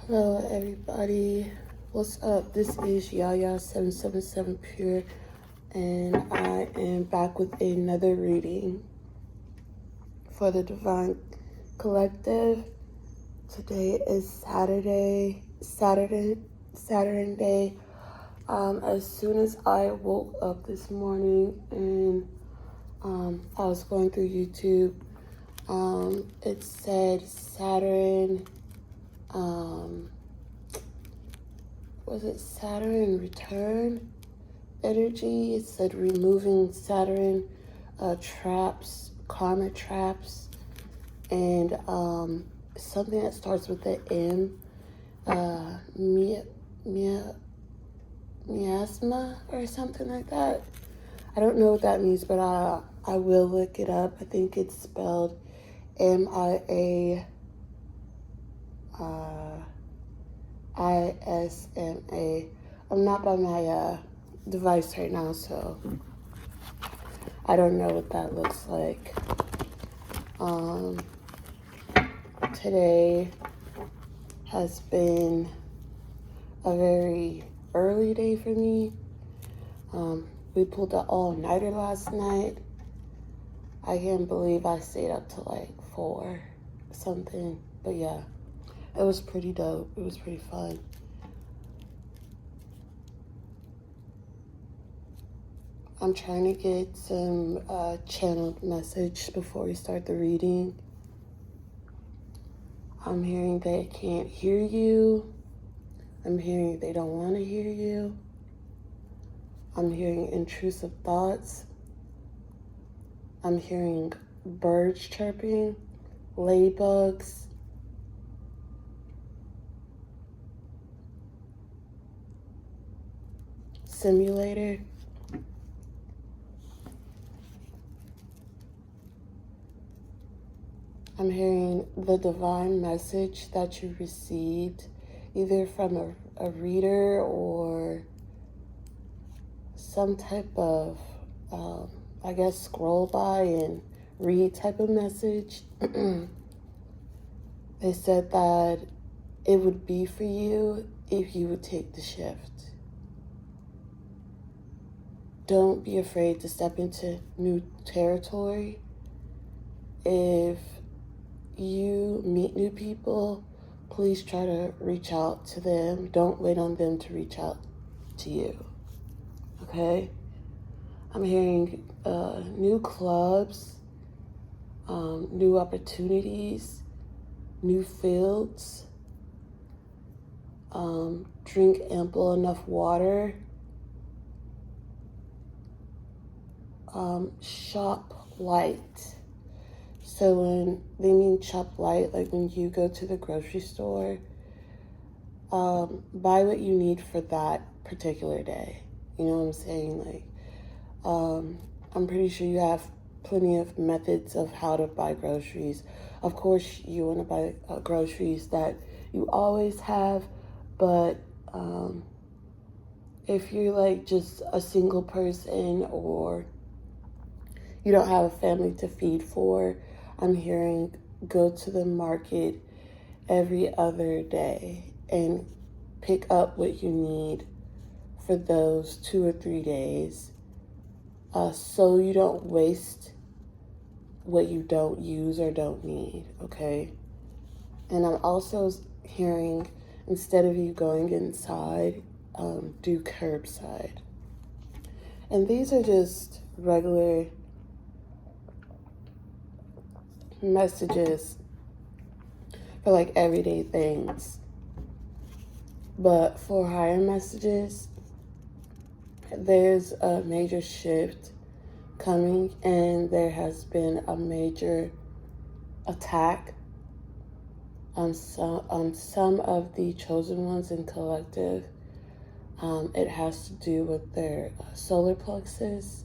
Hello everybody, what's up? This is Yaya777 Pure, and I am back with another reading for the Divine Collective. Today is Saturday. As soon as I woke up this morning and I was going through YouTube, it said Saturn. Was it Saturn return energy? It said removing Saturn traps, karma traps, and something that starts with the M, miasma or something like that. I don't know what that means, but I will look it up. I think it's spelled MIA. ISMA. I'm not by my device right now, so I don't know what that looks like. Today has been a very early day for me. We pulled an all-nighter last night. I can't believe I stayed up till like 4 something, but yeah. It was pretty dope. It was pretty fun. I'm trying to get some channeled message before we start the reading. I'm hearing they can't hear you. I'm hearing they don't want to hear you. I'm hearing intrusive thoughts. I'm hearing birds chirping, ladybugs. Simulator. I'm hearing the divine message that you received either from a reader or some type of, I guess, scroll by and read type of message. They said that it would be for you if you would take the shift. Don't be afraid to step into new territory. If you meet new people, please try to reach out to them. Don't wait on them to reach out to you. Okay? I'm hearing new clubs, new opportunities, new fields. Drink ample enough water. Shop light. So when they mean shop light, like when you go to the grocery store, buy what you need for that particular day. You know what I'm saying? Like, I'm pretty sure you have plenty of methods of how to buy groceries. Of course, you want to buy groceries that you always have, but if you're like just a single person or you don't have a family to feed for, I'm hearing go to the market every other day and pick up what you need for those 2 or 3 days, so you don't waste what you don't use or don't need, okay? And I'm also hearing, instead of you going inside, do curbside. And these are just regular messages for like everyday things. But for higher messages, there's a major shift coming, and there has been a major attack on some of the chosen ones in collective. It has to do with their solar plexus.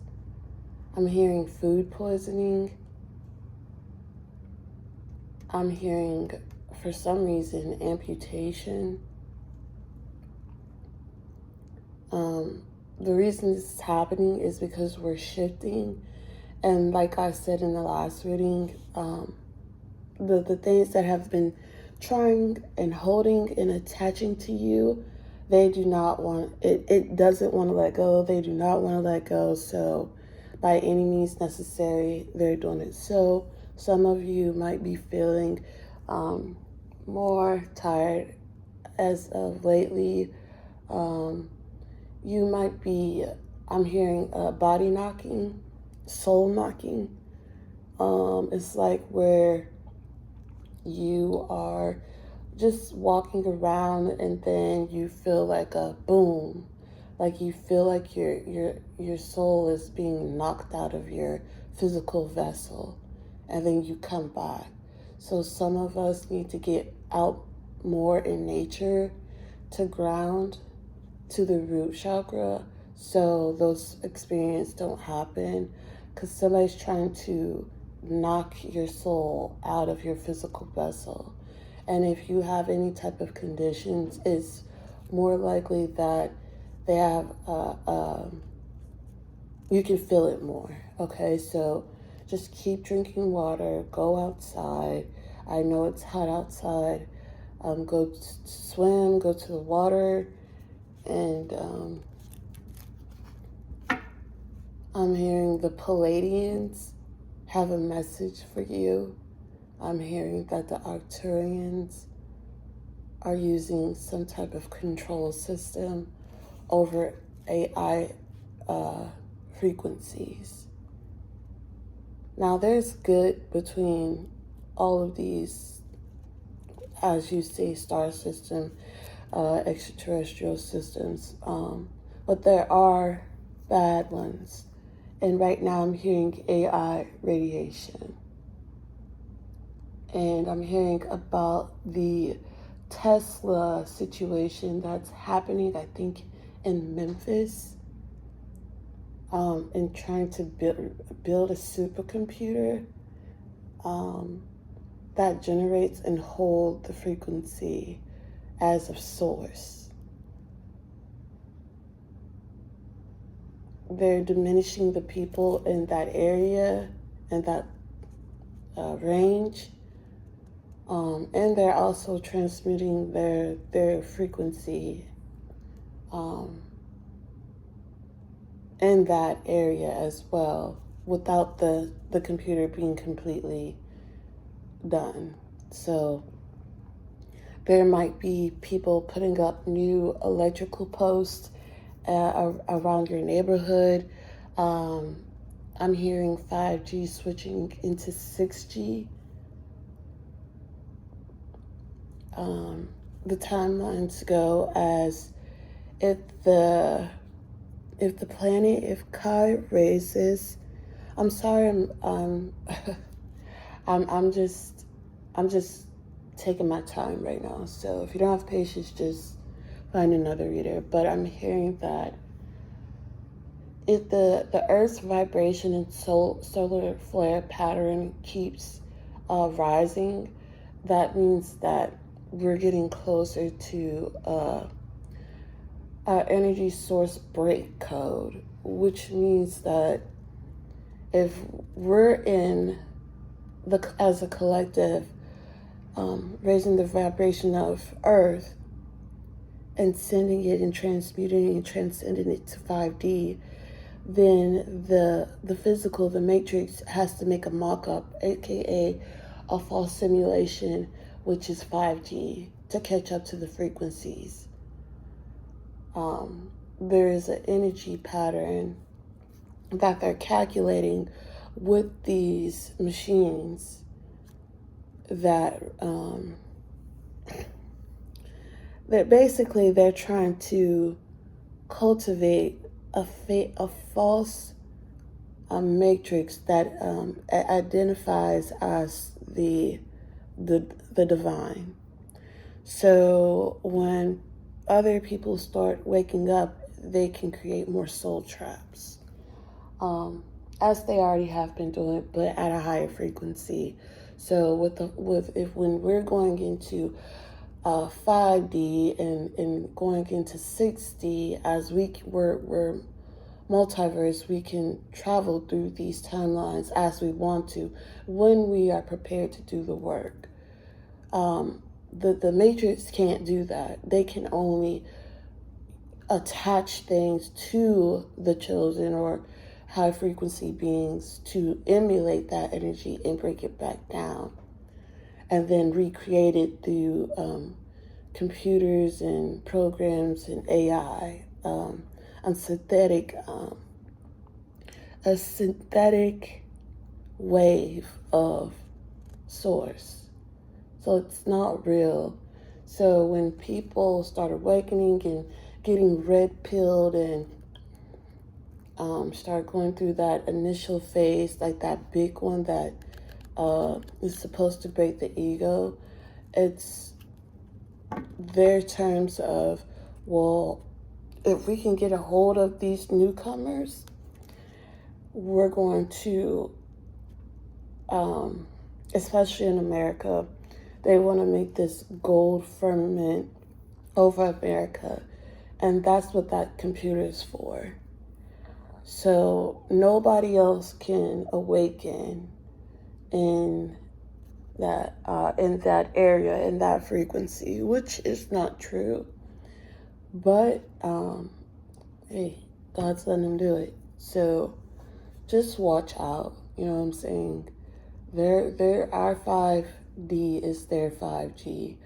I'm hearing food poisoning. I'm hearing, for some reason, amputation. The reason this is happening is because we're shifting. And like I said in the last reading, the things that have been trying and holding and attaching to you, they do not want it. It doesn't want to let go. They do not want to let go. So by any means necessary, they're doing it. So some of you might be feeling more tired as of lately. You might be, I'm hearing body knocking, soul knocking. It's like where you are just walking around and then you feel like a boom, like you feel like your soul is being knocked out of your physical vessel, and then you come back. So some of us need to get out more in nature to ground to the root chakra so those experiences don't happen, because somebody's trying to knock your soul out of your physical vessel. And if you have any type of conditions, it's more likely that they have, you can feel it more. Okay, so just keep drinking water, go outside. I know it's hot outside. Go swim, go to the water, and I'm hearing the Palladians have a message for you. I'm hearing that the Arcturians are using some type of control system over AI frequencies. Now, there's good between all of these, as you say, star system, extraterrestrial systems, but there are bad ones. And right now I'm hearing AI radiation. And I'm hearing about the Tesla situation that's happening, I think, in Memphis, and trying to build a supercomputer that generates and hold the frequency as a source. They're diminishing the people in that area and that range, and they're also transmitting their frequency in that area as well, without the computer being completely done. So there might be people putting up new electrical posts around your neighborhood. I'm hearing 5G switching into 6G. The timelines go as if the planet, if Kai raises, I'm sorry, I'm just taking my time right now. So if you don't have patience, just find another reader. But I'm hearing that if the Earth's vibration and solar flare pattern keeps rising, that means that we're getting closer to our energy source break code, which means that if we're in as a collective raising the vibration of Earth and sending it and transmuting and transcending it to 5D, then the physical, the matrix, has to make a mock-up, aka a false simulation, which is 5G, to catch up to the frequencies. There is an energy pattern that they're calculating with these machines that basically they're trying to cultivate a false matrix that identifies as the divine. So when other people start waking up, they can create more soul traps, as they already have been doing, but at a higher frequency. So when we're going into 5D and going into 6D, as we're multiverse, we can travel through these timelines as we want to, when we are prepared to do the work. the matrix can't do that. They can only attach things to the chosen or high frequency beings to emulate that energy and break it back down, and then recreate it through computers and programs and AI, and a synthetic wave of source. So it's not real. So when people start awakening and getting red pilled and start going through that initial phase, like that big one that is supposed to break the ego, it's their terms of, well, if we can get a hold of these newcomers, we're going to, especially in America, they want to make this gold firmament over America. And that's what that computer is for. So nobody else can awaken in that area, in that frequency, which is not true. But hey, God's letting them do it. So just watch out. You know what I'm saying? Our 5D is their 5G.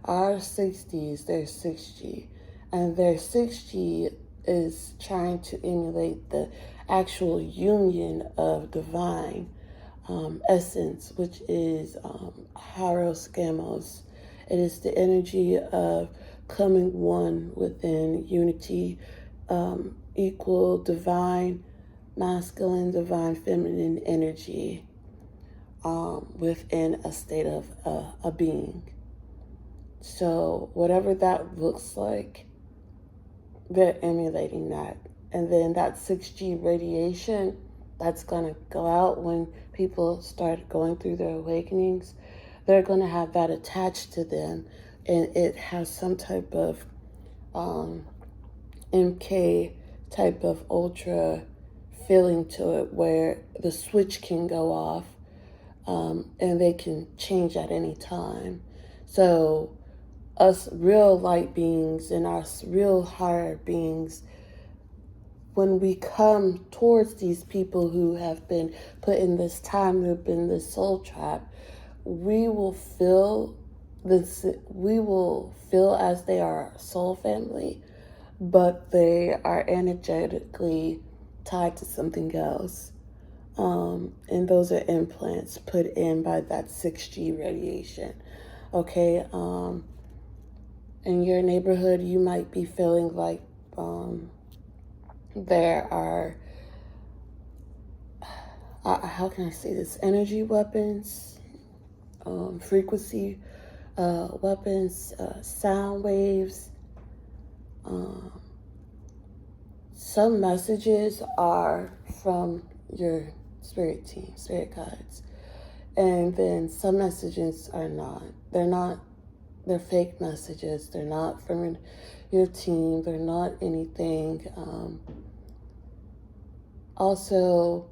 Our 6D is their 6G. And their 6G is trying to emulate the actual union of divine essence, which is Haros Gamos. It is the energy of coming one within unity, equal divine masculine, divine feminine energy within a state of a being. So whatever that looks like, they're emulating that. And then that 6G radiation, that's going to go out when people start going through their awakenings. They're going to have that attached to them. And it has some type of MK type of ultra feeling to it where the switch can go off and they can change at any time. So us real light beings and us real higher beings, when we come towards these people who have been put in this time loop, in this soul trap, we will feel as they are our soul family, but they are energetically tied to something else. And those are implants put in by that 6G radiation. Okay, in your neighborhood, you might be feeling like there are, how can I say this, energy weapons, frequency weapons, sound waves. Some messages are from your spirit team, spirit guides. And then some messages are not. They're fake messages. They're not from your team. They're not anything. Also,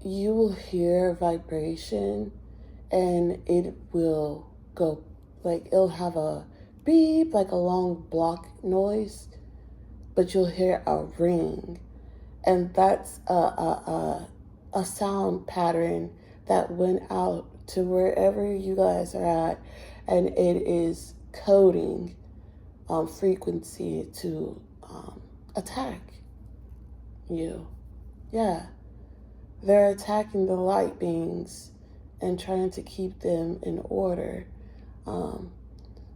you will hear vibration and it will go, like, it'll have a beep, like a long block noise, but you'll hear a ring. And that's a sound pattern that went out to wherever you guys are at, and it is coding frequency to attack you. Yeah, they're attacking the light beings and trying to keep them in order.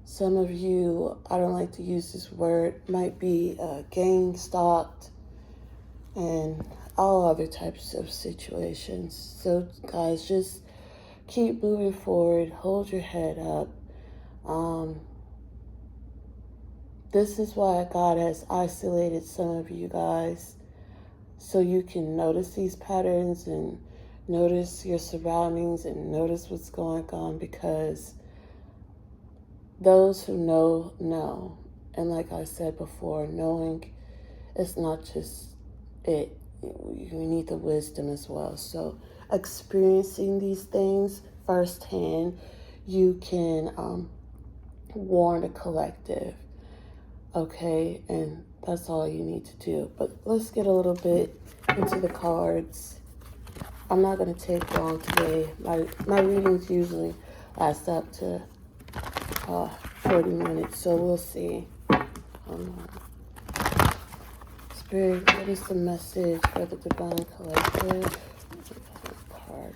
Some of you, I don't like to use this word, might be gang stalked and all other types of situations. So guys, just keep moving forward. Hold your head up. This is why God has isolated some of you guys, so you can notice these patterns and notice your surroundings and notice what's going on, because those who know. And like I said before, knowing it's not just it. You need the wisdom as well. So experiencing these things firsthand, you can warn the collective, okay? And that's all you need to do. But let's get a little bit into the cards. I'm not going to take long today. My readings usually last up to 40 minutes, so we'll see. Spirit, what is the message for the Divine Collective? Card.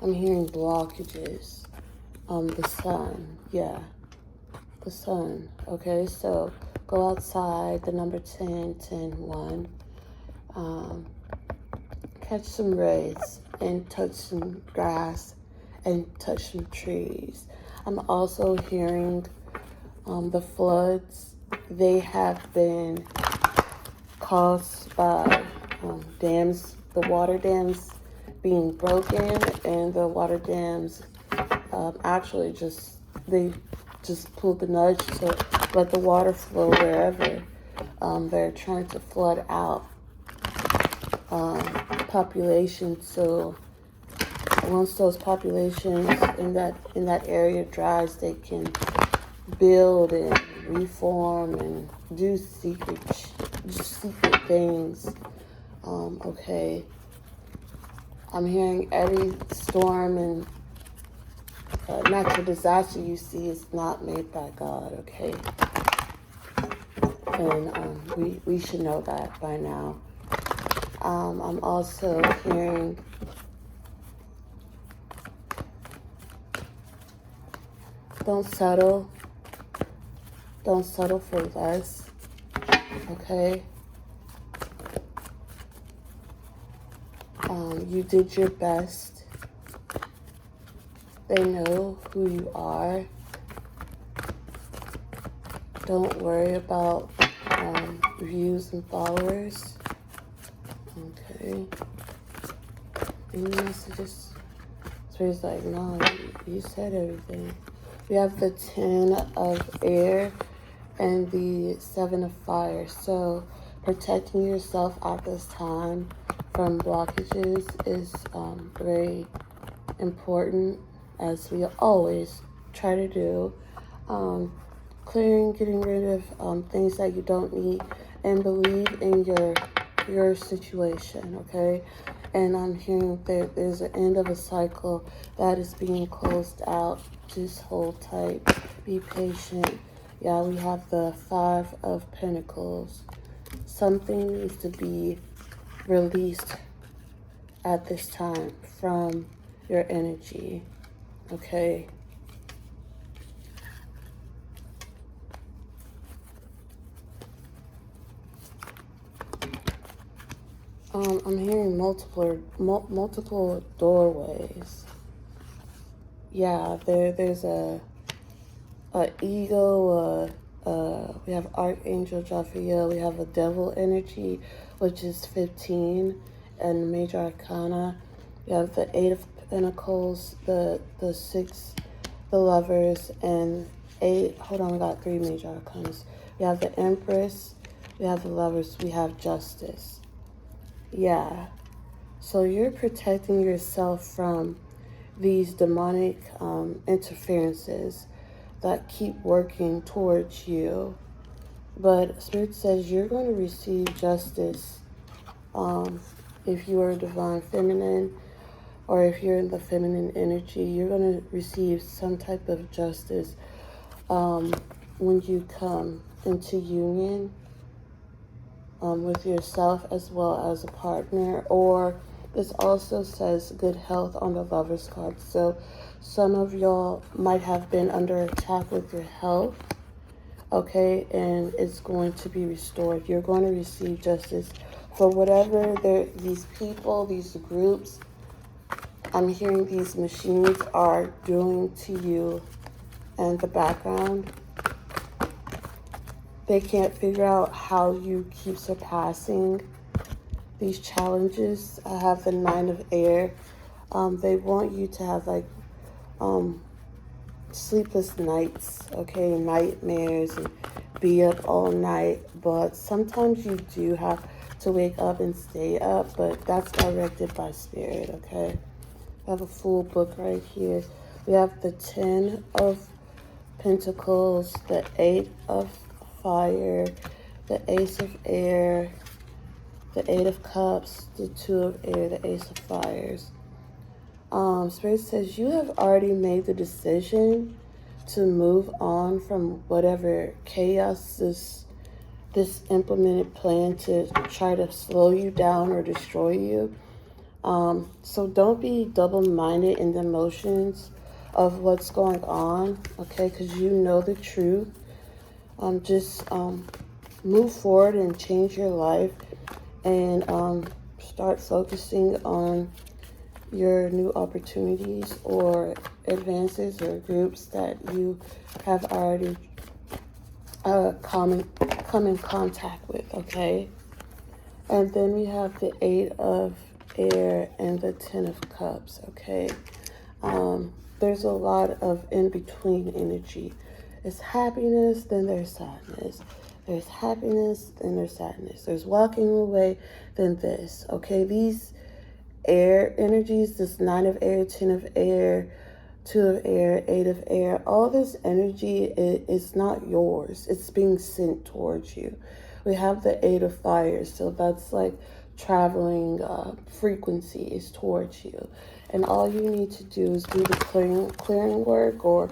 I'm hearing blockages. The sun. Yeah. The sun. Okay, so go outside. The number 10, 10, 1. Catch some rays and touch some grass and touch some trees. I'm also hearing the floods. They have been caused by dams, the water dams being broken, and the water dams actually they just pulled the nudge to let the water flow wherever they're trying to flood out population. So once those populations in that area dries, they can build and reform and do secret things. Okay, I'm hearing every storm and natural disaster you see is not made by God. Okay, and we should know that by now. I'm also hearing don't settle for less. Okay, you did your best. They know who you are. Don't worry about views and followers. Okay. Any messages? So he's like, no, you said everything. We have the 10 of air and the 7 of fire. So protecting yourself at this time from blockages is very important, as we always try to do. Clearing, getting rid of things that you don't need, and believe in your situation, okay? And I'm hearing that there's an end of a cycle that is being closed out. Just hold tight, be patient. Yeah, we have the 5 of Pentacles. Something needs to be released at this time from your energy, okay? I'm hearing multiple doorways. Yeah, there's a ego. We have Archangel Jophiel. We have a devil energy, which is 15, and major arcana. We have the 8 of Pentacles, the 6, the Lovers, and 8. Hold on, we got 3 major arcanas. We have the Empress. We have the Lovers. We have Justice. Yeah, so you're protecting yourself from these demonic interferences that keep working towards you. But Spirit says you're going to receive justice if you are divine feminine, or if you're in the feminine energy. You're going to receive some type of justice when you come into union with yourself as well as a partner. Or this also says good health on the Lover's card. So some of y'all might have been under attack with your health, okay, and it's going to be restored. You're going to receive justice for whatever these people, these groups, I'm hearing these machines are doing to you in the background. They can't figure out how you keep surpassing these challenges. I have the 9 of air. They want you to have like sleepless nights, okay, nightmares, and be up all night. But sometimes you do have to wake up and stay up, but that's directed by Spirit, okay? We have a full book right here. We have the 10 of Pentacles, the 8 of Fire, the Ace of Air, the 8 of Cups, the 2 of Air, the Ace of Fires. Spirit says you have already made the decision to move on from whatever chaos this implemented plan to try to slow you down or destroy you. So don't be double-minded in the emotions of what's going on, okay? Because you know the truth. Just move forward and change your life, and start focusing on your new opportunities or advances or groups that you have already come in contact with, okay? And then we have the 8 of Air and the 10 of Cups, okay? There's a lot of in-between energy. It's happiness, then there's sadness. There's happiness, then there's sadness. There's walking away, then this, okay? These air energies, this 9 of Air, 10 of Air, 2 of Air, 8 of Air, all this energy is not yours. It's being sent towards you. We have the 8 of Fire, so that's like traveling frequency is towards you. And all you need to do is do the clearing work, or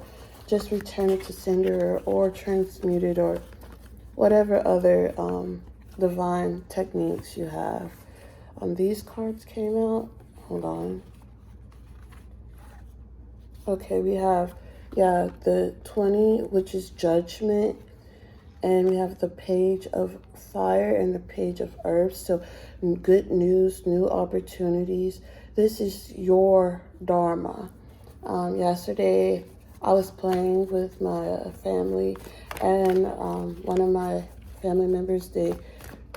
just return it to sender, or transmute it, or whatever other divine techniques you have. These cards came out. Hold on. Okay, we have, the 20, which is Judgment. And we have the Page of Fire and the Page of Earth. So good news, new opportunities. This is your Dharma. Yesterday, I was playing with my family, and one of my family members, they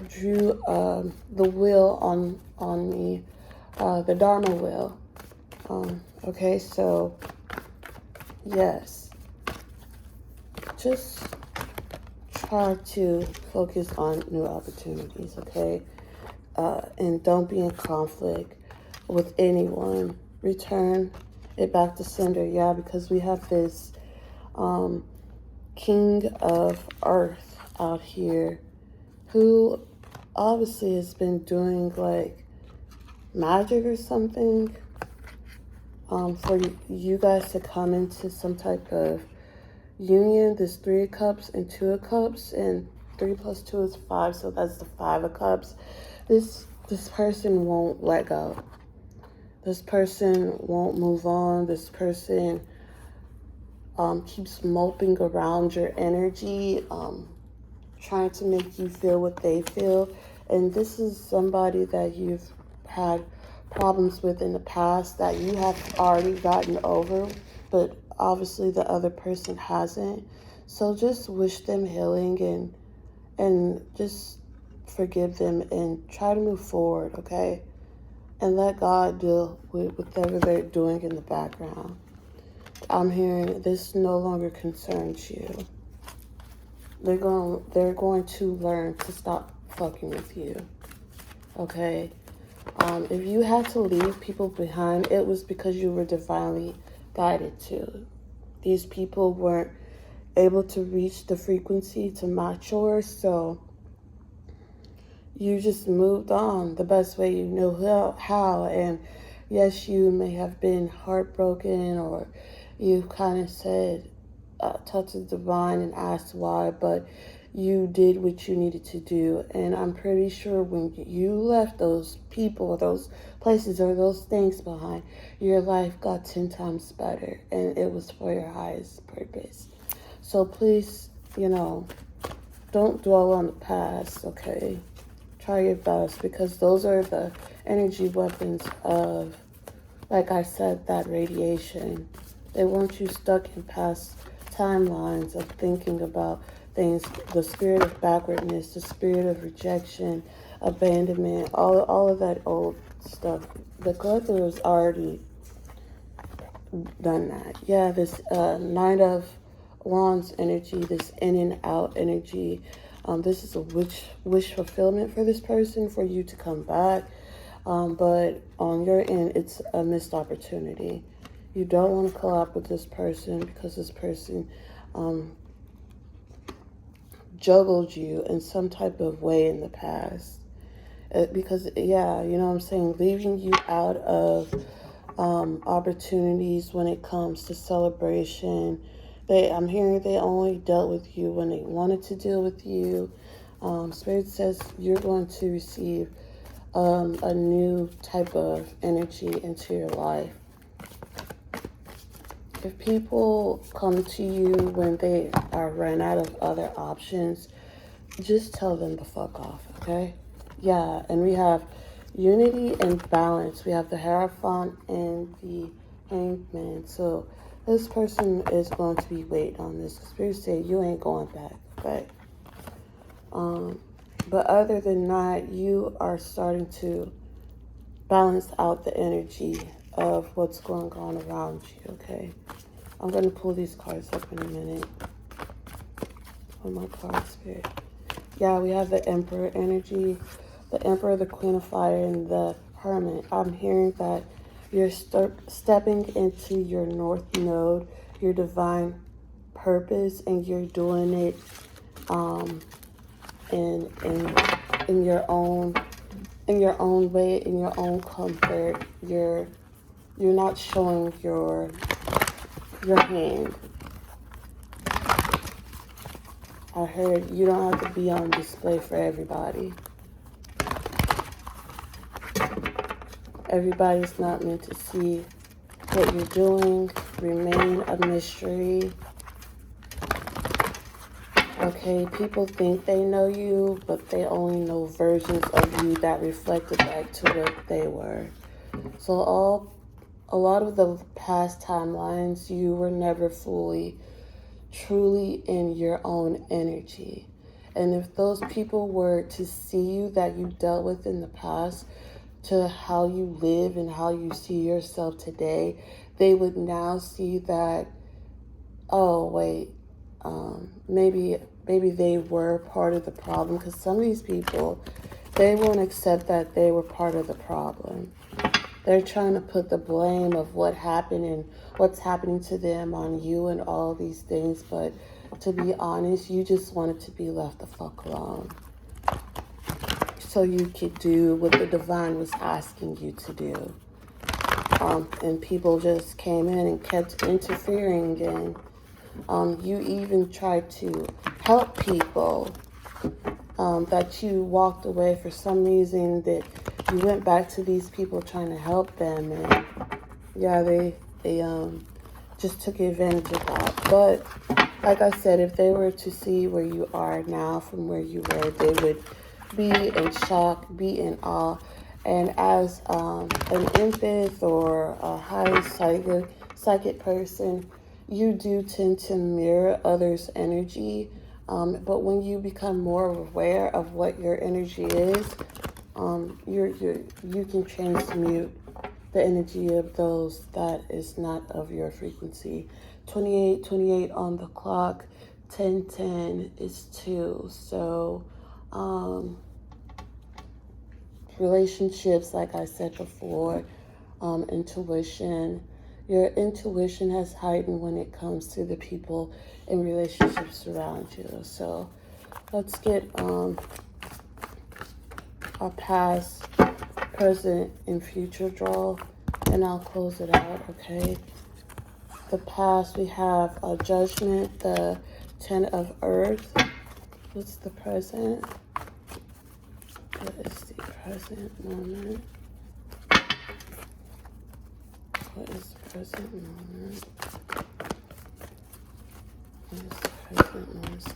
drew the wheel on me, the Dharma wheel. Okay, so yes, just try to focus on new opportunities, okay? And don't be in conflict with anyone. Return it back to sender, because we have this King of Earth out here who obviously has been doing like magic or something for you guys to come into some type of union. This 3 of Cups and 2 of Cups, and 3 plus 2 is 5, so that's the 5 of Cups. This person won't let go. This person won't move on. This person keeps moping around your energy, trying to make you feel what they feel. And this is somebody that you've had problems with in the past that you have already gotten over, but obviously the other person hasn't. So just wish them healing, and just forgive them and try to move forward, okay? And let God deal with whatever they're doing in the background. I'm hearing this no longer concerns you. They're going to learn to stop fucking with you, okay? If you had to leave people behind, it was because you were divinely guided to. These people weren't able to reach the frequency to match yours, so you just moved on the best way you know how. And yes, you may have been heartbroken, or you kind of said, touched the divine and asked why, but you did what you needed to do. And I'm pretty sure when you left those people, those places, or those things behind, your life got 10 times better, and it was for your highest purpose. So please, don't dwell on the past, okay? Try your best, because those are the energy weapons of, like I said, that radiation. They want you stuck in past timelines of thinking about things, the spirit of backwardness, the spirit of rejection, abandonment, all of that old stuff. The collector has already done that. Yeah, this Knight of Wands energy, this in and out energy. This is a wish fulfillment for this person, for you to come back. But on your end, it's a missed opportunity. You don't want to collab with this person because this person juggled you in some type of way in the past. Because, yeah, you know what I'm saying, leaving you out of opportunities when it comes to celebration. I'm hearing they only dealt with you when they wanted to deal with you. Spirit says you're going to receive a new type of energy into your life. If people come to you when they are ran out of other options, just tell them to fuck off, okay? Yeah, and we have unity and balance. We have the Hierophant and the Hangman. So this person is going to be waiting on this. Spirit say you ain't going back, okay? But other than that, you are starting to balance out the energy of what's going on around you, okay? I'm going to pull these cards up in a minute. Oh, my card, Spirit. Yeah, we have the Emperor energy, the Emperor, the Queen of Fire, and the Hermit. I'm hearing that you're stepping into your North Node, your divine purpose, and you're doing it in your own way, in your own comfort. You're not showing your hand. I heard you don't have to be on display for everybody. Everybody's not meant to see what you're doing. Remain a mystery. Okay, people think they know you, but they only know versions of you that reflected back to what they were. So a lot of the past timelines, you were never fully, truly in your own energy. And if those people were to see you that you dealt with in the past, to how you live and how you see yourself today, they would now see that, oh, wait, maybe they were part of the problem. Because some of these people, they won't accept that they were part of the problem. They're trying to put the blame of what happened and what's happening to them on you and all these things. But to be honest, you just wanted to be left the fuck alone, so you could do what the divine was asking you to do. And people just came in and kept interfering, and you even tried to help people that you walked away for some reason, that you went back to these people trying to help them, and yeah, they just took advantage of that. But like I said, if they were to see where you are now from where you were, they would be in shock, be in awe. And as an empath or a highly psychic person, you do tend to mirror others' energy. But when you become more aware of what your energy is, you can transmute the energy of those that is not of your frequency. 28 on the clock, 10 is 2. So relationships, like I said before, intuition. Your intuition has heightened when it comes to the people and relationships around you. So let's get our past, present, and future draw, and I'll close it out, okay? The past, we have a Judgment, the 10 of Earth. What's the present? What is the present moment? What is the present moment? What is the present moment?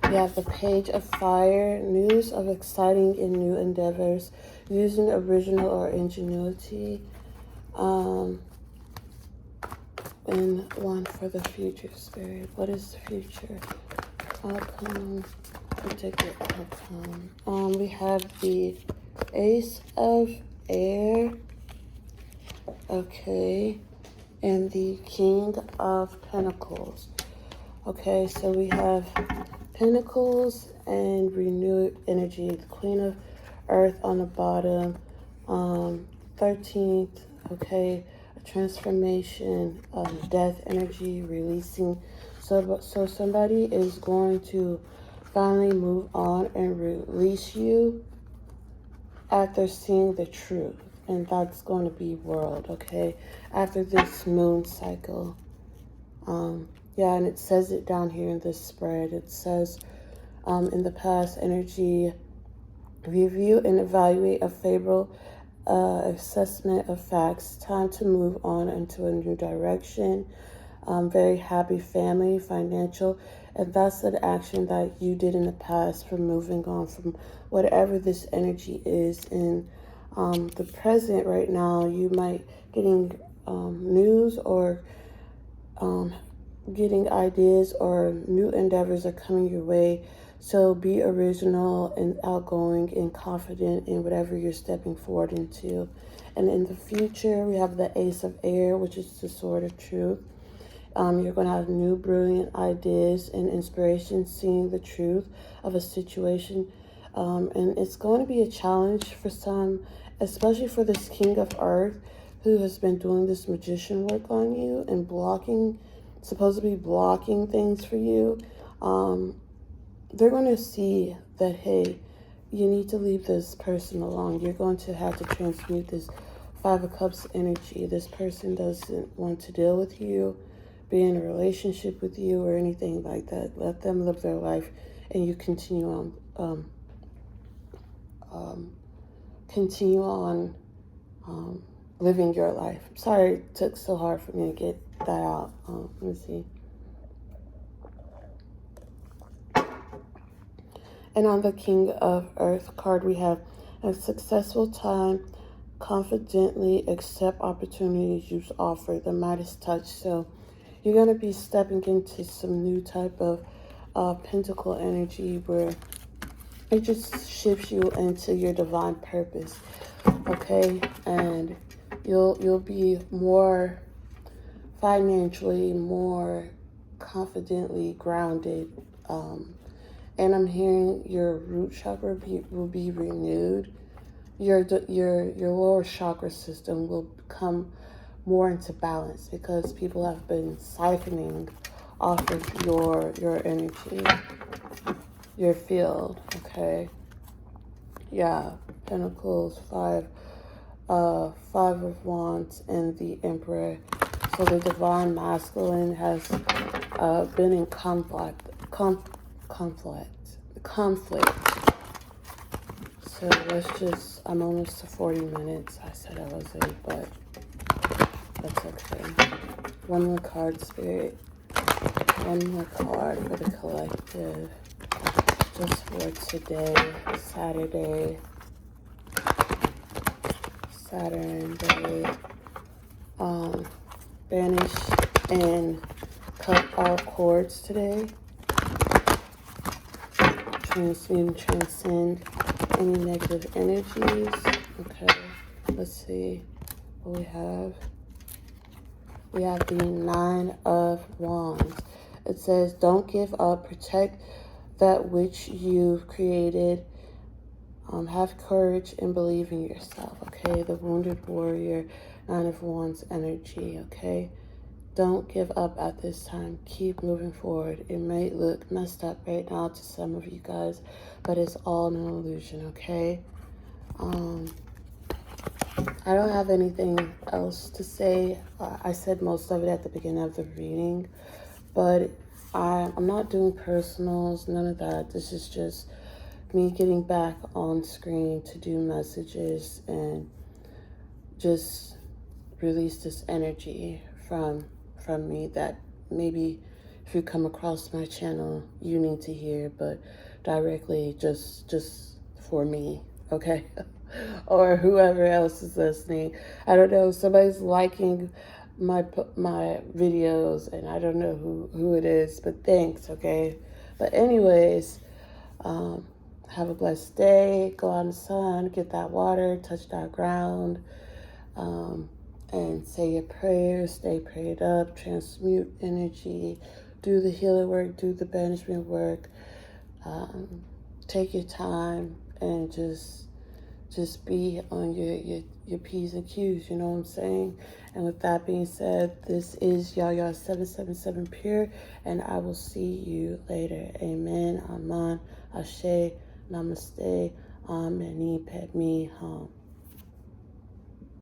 We have the Page of Fire, news of exciting and new endeavors, using original or ingenuity. And one for the future, Spirit. What is the future? Outcome. Particular outcome. We have the Ace of Air. Okay. And the King of Pentacles. Okay, so we have Pentacles and renewed energy. The Queen of Earth on the bottom. 13th, okay, a transformation, death energy releasing. So somebody is going to finally move on and release you after seeing the truth. And that's going to be world, okay? After this moon cycle. Yeah, and it says it down here in this spread. It says, in the past, energy, review and evaluate a favorable assessment of facts. Time to move on into a new direction. Very happy family, financial, and that's an action that you did in the past for moving on from whatever this energy is. In the present right now, you might getting news or getting ideas or new endeavors are coming your way. So be original and outgoing and confident in whatever you're stepping forward into. And in the future, we have the Ace of Air, which is the Sword of Truth. You're going to have new brilliant ideas and inspiration, seeing the truth of a situation. And it's going to be a challenge for some, especially for this King of Earth who has been doing this magician work on you and supposedly blocking things for you. They're going to see that, hey, you need to leave this person alone. You're going to have to transmute this Five of Cups energy. This person doesn't want to deal with you, be in a relationship with you, or anything like that. Let them live their life, and you continue on living your life. Sorry it took so hard for me to get that out. Let me see. And on the King of Earth card, we have a successful time, confidently accept opportunities you offer, the Midas touch. So you're going to be stepping into some new type of pentacle energy where it just shifts you into your divine purpose, okay? And you'll be more financially, more confidently grounded. And I'm hearing your root chakra will be renewed. Your lower chakra system will come more into balance because people have been siphoning off of your energy, your field, okay? Yeah, Pentacles, Five of Wands, and the Emperor. So the divine masculine has been in conflict. So I'm almost to 40 minutes. I said I wasn't, but that's okay. One more card, Spirit. One more card for the collective. Just for today, Saturday, Saturn day. Banish and cut all cords today. Transcend any negative energies. Okay, let's see what we have. We have the Nine of Wands. It says, don't give up, protect that which you've created. Have courage and believe in yourself, okay? The Wounded Warrior, Nine of Wands energy, okay? Don't give up at this time. Keep moving forward. It may look messed up right now to some of you guys, but it's all an illusion, okay? I don't have anything else to say. I said most of it at the beginning of the reading, but I'm not doing personals, none of that. This is just me getting back on screen to do messages and just release this energy from me that maybe if you come across my channel you need to hear, but directly just for me, okay? Or whoever else is listening. I don't know, somebody's liking my videos and I don't know who it is, but thanks, okay? But anyways, have a blessed day. Go out in the sun, get that water, touch that ground, and say your prayers. Stay prayed up, transmute energy, do the healing work, do the banishment work. Take your time and just just be on your P's and Q's, you know what I'm saying? And with that being said, this is Yaya 777 Pure, and I will see you later. Amen, Aman, Ashe, Namaste, Ameni, Padme, Hum.